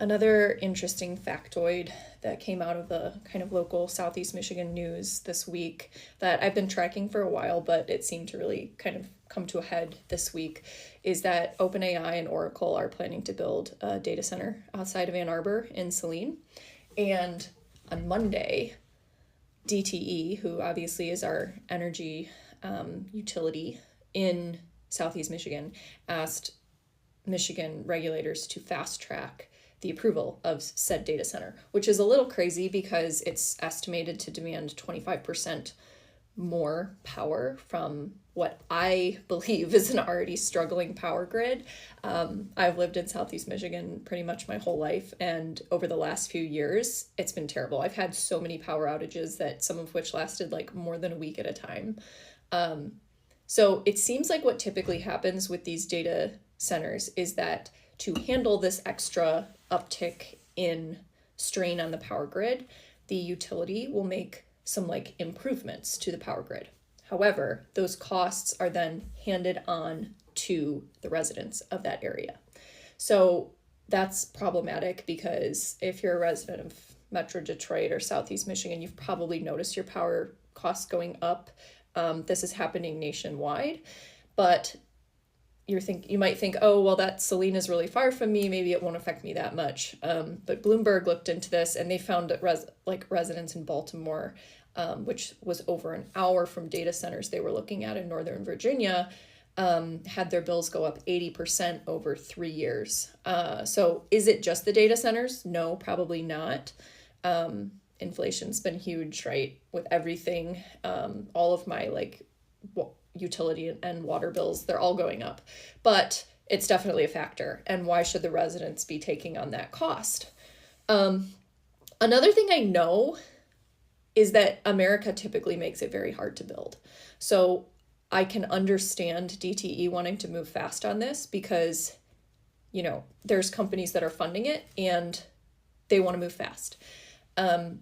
Another interesting factoid that came out of the kind of local Southeast Michigan news this week that I've been tracking for a while, but it seemed to really kind of come to a head this week is that OpenAI and Oracle are planning to build a data center outside of Ann Arbor in Saline. And on Monday, DTE, who obviously is our energy utility in Southeast Michigan, asked Michigan regulators to fast track the approval of said data center, which is a little crazy because it's estimated to demand 25% more power from what I believe is an already struggling power grid. I've lived in Southeast Michigan pretty much my whole life, and over the last few years, it's been terrible. I've had so many power outages that some of which lasted like more than a week at a time. So it seems like what typically happens with these data centers is that to handle this extra uptick in strain on the power grid, the utility will make some like improvements to the power grid. However, those costs are then handed on to the residents of that area. So that's problematic because if you're a resident of Metro Detroit or Southeast Michigan, you've probably noticed your power costs going up. This is happening nationwide, but you might think, oh, well, that Saline is really far from me. Maybe it won't affect me that much. But Bloomberg looked into this and they found that residents in Baltimore, which was over an hour from data centers they were looking at in Northern Virginia, had their bills go up 80% over 3 years. So is it just the data centers? No, probably not. Inflation's been huge, right? With everything, all of my utility and water bills, they're all going up, but it's definitely a factor. And why should the residents be taking on that cost? Another thing I know is that America typically makes it very hard to build. So I can understand DTE wanting to move fast on this because, there's companies that are funding it and they want to move fast.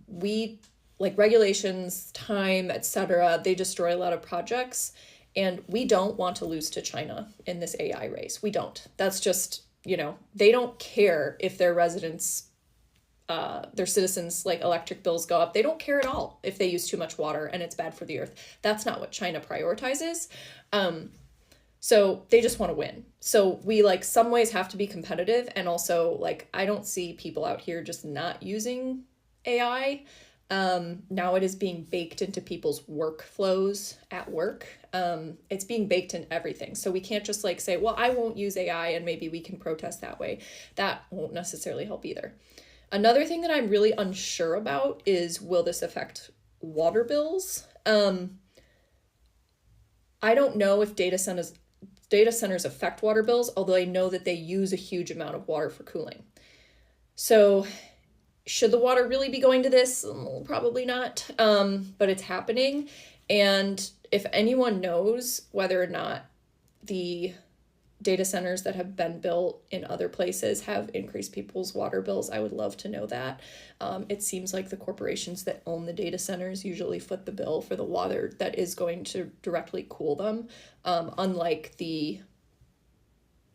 We regulations, time, etc., they destroy a lot of projects. And we don't want to lose to China in this AI race. We don't. That's just, they don't care if their residents, their citizens' electric bills go up. They don't care at all if they use too much water and it's bad for the earth. That's not what China prioritizes. So they just want to win. So we some ways have to be competitive. And also I don't see people out here just not using AI. Now it is being baked into people's workflows at work. It's being baked in everything. So we can't just say, well, I won't use AI and maybe we can protest that way. That won't necessarily help either. Another thing that I'm really unsure about is, will this affect water bills? I don't know if data centers affect water bills, although I know that they use a huge amount of water for cooling. So should the water really be going to this? Probably not, but it's happening. And if anyone knows whether or not the data centers that have been built in other places have increased people's water bills, I would love to know that. It seems like the corporations that own the data centers usually foot the bill for the water that is going to directly cool them, unlike the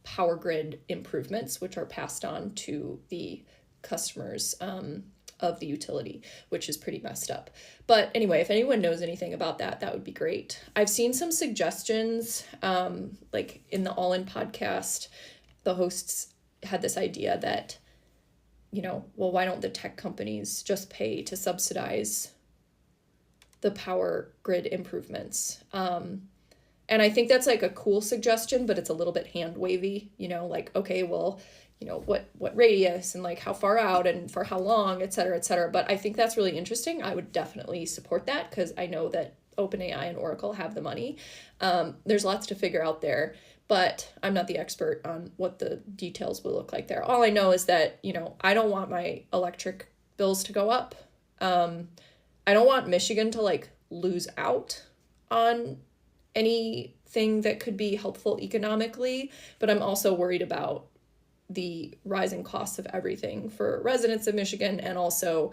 power grid improvements, which are passed on to the customers of the utility, which is pretty messed up. But anyway, if anyone knows anything about that, that would be great. I've seen some suggestions, in the All In podcast, the hosts had this idea that, well, why don't the tech companies just pay to subsidize the power grid improvements? And I think that's a cool suggestion, but it's a little bit hand wavy, okay, well, what radius and how far out and for how long, et cetera, et cetera. But I think that's really interesting. I would definitely support that because I know that OpenAI and Oracle have the money. There's lots to figure out there, but I'm not the expert on what the details will look like there. All I know is that, I don't want my electric bills to go up. I don't want Michigan to lose out on anything that could be helpful economically, but I'm also worried about the rising costs of everything for residents of Michigan and also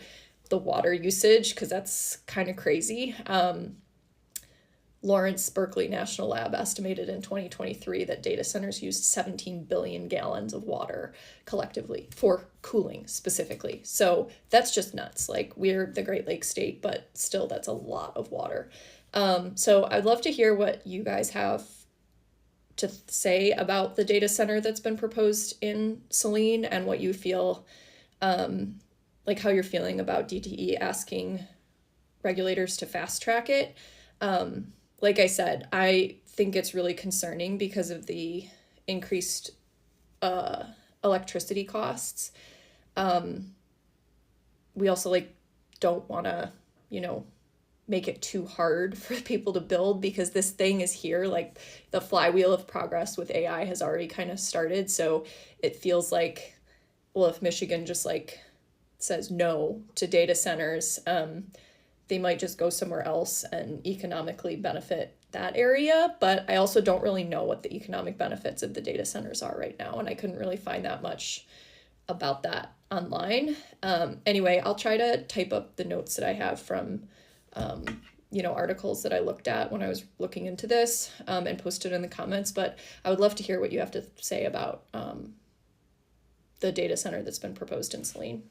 the water usage, because that's kind of crazy. Lawrence Berkeley National Lab estimated in 2023 that data centers used 17 billion gallons of water collectively for cooling specifically. So that's just nuts. Like, we're the Great Lakes state, but still, that's a lot of water. So I'd love to hear what you guys have to say about the data center that's been proposed in Saline, and what you feel, like how you're feeling about DTE asking regulators to fast track it. Like I said, I think it's really concerning because of the increased electricity costs. We also like don't want to, make it too hard for people to build, because this thing is here. Like, the flywheel of progress with AI has already kind of started. So it feels like, well, if Michigan just like says no to data centers, they might just go somewhere else and economically benefit that area. But I also don't really know what the economic benefits of the data centers are right now, and I couldn't really find that much about that online. Anyway, I'll try to type up the notes that I have from articles that I looked at when I was looking into this, and post it in the comments. But I would love to hear what you have to say about the data center that's been proposed in Saline.